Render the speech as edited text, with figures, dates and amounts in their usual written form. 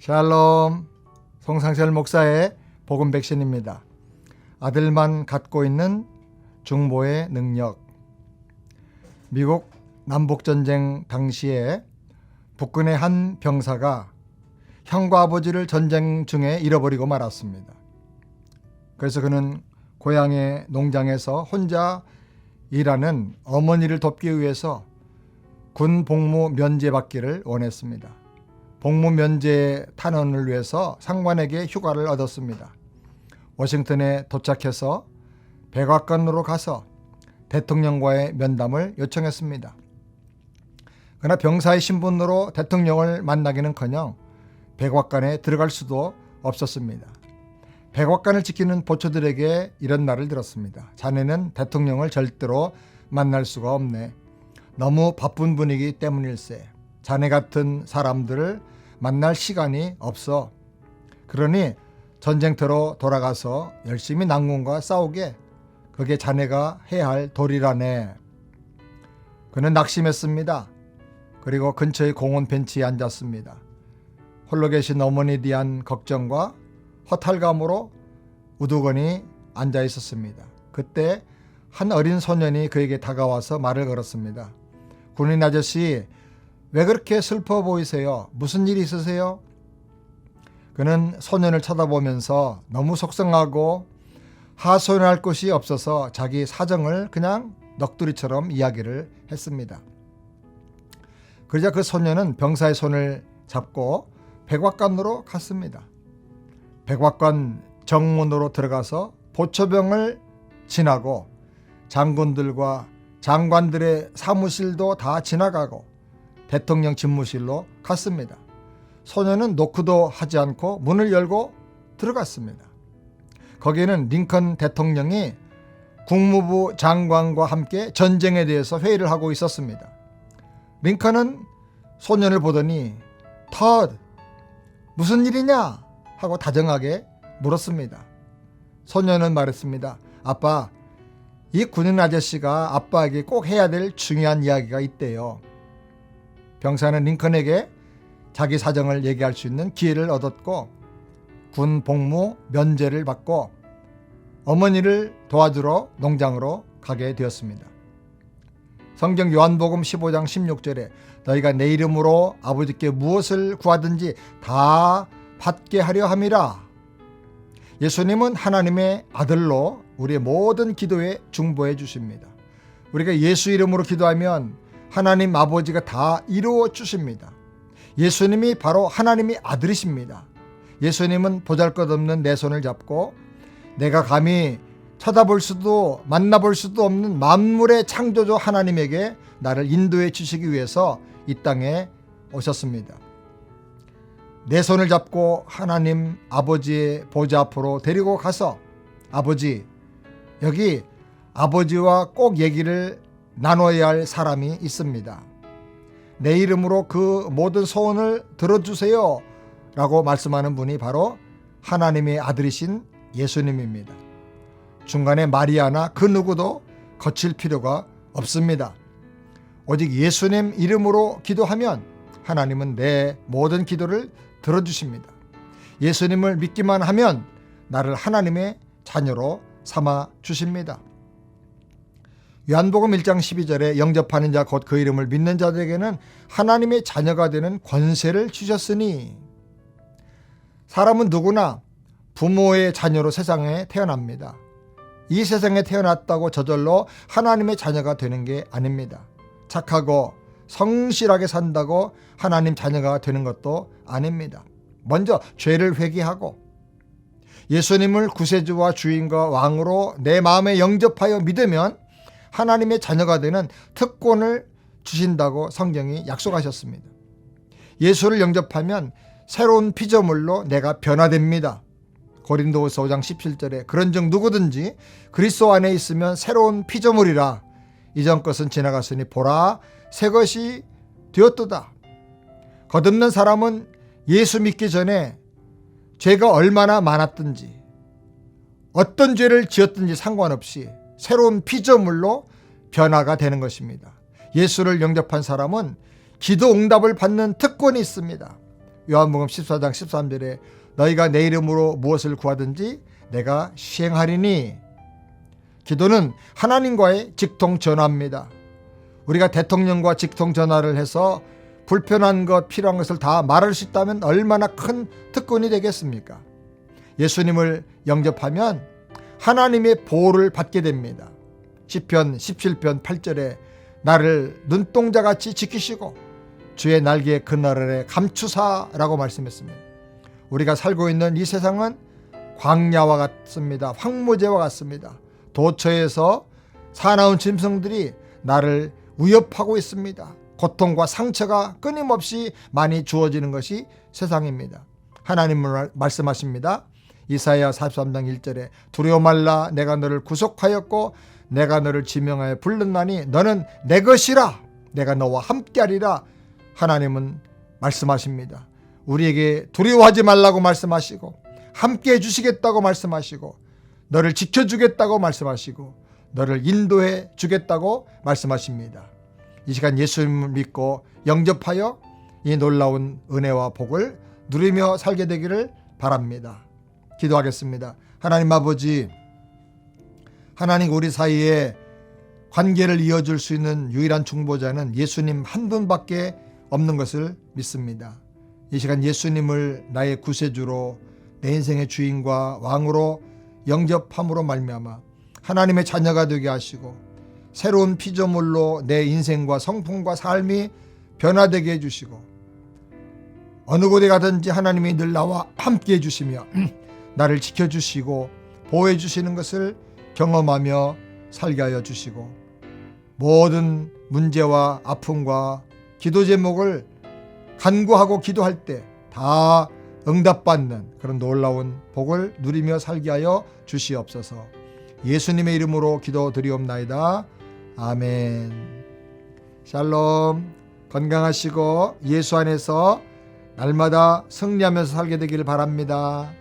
샬롬, 송상철 목사의 복음 백신입니다. 아들만 갖고 있는 중보의 능력. 미국 남북전쟁 당시에 북군의 한 병사가 형과 아버지를 전쟁 중에 잃어버리고 말았습니다. 그래서 그는 고향의 농장에서 혼자 일하는 어머니를 돕기 위해서 군 복무 면제 받기를 원했습니다. 복무 면제 탄원을 위해서 상관에게 휴가를 얻었습니다. 워싱턴에 도착해서 백악관으로 가서 대통령과의 면담을 요청했습니다. 그러나 병사의 신분으로 대통령을 만나기는커녕 백악관에 들어갈 수도 없었습니다. 백악관을 지키는 보초들에게 이런 말을 들었습니다. 자네는 대통령을 절대로 만날 수가 없네. 너무 바쁜 분이기 때문일세. 자네 같은 사람들을 만날 시간이 없어. 그러니 전쟁터로 돌아가서 열심히 남군과 싸우게. 그게 자네가 해야 할 도리라네. 그는 낙심했습니다. 그리고 근처의 공원 벤치에 앉았습니다. 홀로 계신 어머니에 대한 걱정과 허탈감으로 우두커니 앉아 있었습니다. 그때 한 어린 소년이 그에게 다가와서 말을 걸었습니다. 군인 아저씨, 왜 그렇게 슬퍼 보이세요? 무슨 일이 있으세요? 그는 소년을 쳐다보면서 너무 속상하고 하소연할 곳이 없어서 자기 사정을 그냥 넋두리처럼 이야기를 했습니다. 그러자 그 소년은 병사의 손을 잡고 백악관으로 갔습니다. 백악관 정문으로 들어가서 보초병을 지나고 장군들과 장관들의 사무실도 다 지나가고 대통령 집무실로 갔습니다. 소년은 노크도 하지 않고 문을 열고 들어갔습니다. 거기에는 링컨 대통령이 국무부 장관과 함께 전쟁에 대해서 회의를 하고 있었습니다. 링컨은 소년을 보더니 터드, 무슨 일이냐? 하고 다정하게 물었습니다. 소년은 말했습니다. 아빠, 이 군인 아저씨가 아빠에게 꼭 해야 될 중요한 이야기가 있대요. 병사는 링컨에게 자기 사정을 얘기할 수 있는 기회를 얻었고 군 복무 면제를 받고 어머니를 도와주러 농장으로 가게 되었습니다. 성경 요한복음 15장 16절에 너희가 내 이름으로 아버지께 무엇을 구하든지 다 받게 하려 함이라. 예수님은 하나님의 아들로 우리의 모든 기도에 중보해 주십니다. 우리가 예수 이름으로 기도하면 하나님 아버지가 다 이루어 주십니다. 예수님이 바로 하나님의 아들이십니다. 예수님은 보잘것없는 내 손을 잡고 내가 감히 쳐다볼 수도 만나볼 수도 없는 만물의 창조주 하나님에게 나를 인도해 주시기 위해서 이 땅에 오셨습니다. 내 손을 잡고 하나님 아버지의 보좌 앞으로 데리고 가서 아버지, 여기 아버지와 꼭 얘기를 나눠야 할 사람이 있습니다. 내 이름으로 그 모든 소원을 들어주세요 라고 말씀하는 분이 바로 하나님의 아들이신 예수님입니다. 중간에 마리아나 그 누구도 거칠 필요가 없습니다. 오직 예수님 이름으로 기도하면 하나님은 내 모든 기도를 들어주십니다. 예수님을 믿기만 하면 나를 하나님의 자녀로 삼아 주십니다. 요한복음 1장 12절에 영접하는 자 곧 그 이름을 믿는 자들에게는 하나님의 자녀가 되는 권세를 주셨으니. 사람은 누구나 부모의 자녀로 세상에 태어납니다. 이 세상에 태어났다고 저절로 하나님의 자녀가 되는 게 아닙니다. 착하고 성실하게 산다고 하나님 자녀가 되는 것도 아닙니다. 먼저 죄를 회개하고 예수님을 구세주와 주인과 왕으로 내 마음에 영접하여 믿으면 하나님의 자녀가 되는 특권을 주신다고 성경이 약속하셨습니다. 예수를 영접하면 새로운 피조물로 내가 변화됩니다. 고린도후서 5장 17절에 그런즉 누구든지 그리스도 안에 있으면 새로운 피조물이라 이전 것은 지나갔으니 보라 새 것이 되었도다. 거듭난 사람은 예수 믿기 전에 죄가 얼마나 많았든지 어떤 죄를 지었든지 상관없이 새로운 피조물로 변화가 되는 것입니다. 예수를 영접한 사람은 기도 응답을 받는 특권이 있습니다. 요한복음 14장 13절에 너희가 내 이름으로 무엇을 구하든지 내가 시행하리니. 기도는 하나님과의 직통 전화입니다. 우리가 대통령과 직통 전화를 해서 불편한 것, 필요한 것을 다 말할 수 있다면 얼마나 큰 특권이 되겠습니까? 예수님을 영접하면 하나님의 보호를 받게 됩니다. 시편 17편 8절에 나를 눈동자같이 지키시고 주의 날개에 그늘 아래 감추사라고 말씀했습니다. 우리가 살고 있는 이 세상은 광야와 같습니다. 황무지와 같습니다. 도처에서 사나운 짐승들이 나를 위협하고 있습니다. 고통과 상처가 끊임없이 많이 주어지는 것이 세상입니다. 하나님은 말씀하십니다. 이사야 43장 1절에 두려워 말라 내가 너를 구속하였고 내가 너를 지명하여 불렀나니 너는 내 것이라 내가 너와 함께하리라. 하나님은 말씀하십니다. 우리에게 두려워하지 말라고 말씀하시고 함께해 주시겠다고 말씀하시고 너를 지켜주겠다고 말씀하시고 너를 인도해 주겠다고 말씀하십니다. 이 시간 예수님을 믿고 영접하여 이 놀라운 은혜와 복을 누리며 살게 되기를 바랍니다. 기도하겠습니다. 하나님 아버지, 하나님 우리 사이에 관계를 이어줄 수 있는 유일한 중보자는 예수님 한 분밖에 없는 것을 믿습니다. 이 시간 예수님을 나의 구세주로 내 인생의 주인과 왕으로 영접함으로 말미암아 하나님의 자녀가 되게 하시고 새로운 피조물로 내 인생과 성품과 삶이 변화되게 해주시고 어느 곳에 가든지 하나님이 늘 나와 함께 해주시며 나를 지켜주시고 보호해 주시는 것을 경험하며 살게 하여 주시고 모든 문제와 아픔과 기도 제목을 간구하고 기도할 때 다 응답받는 그런 놀라운 복을 누리며 살게 하여 주시옵소서. 예수님의 이름으로 기도드리옵나이다. 아멘. 샬롬. 건강하시고 예수 안에서 날마다 승리하면서 살게 되기를 바랍니다.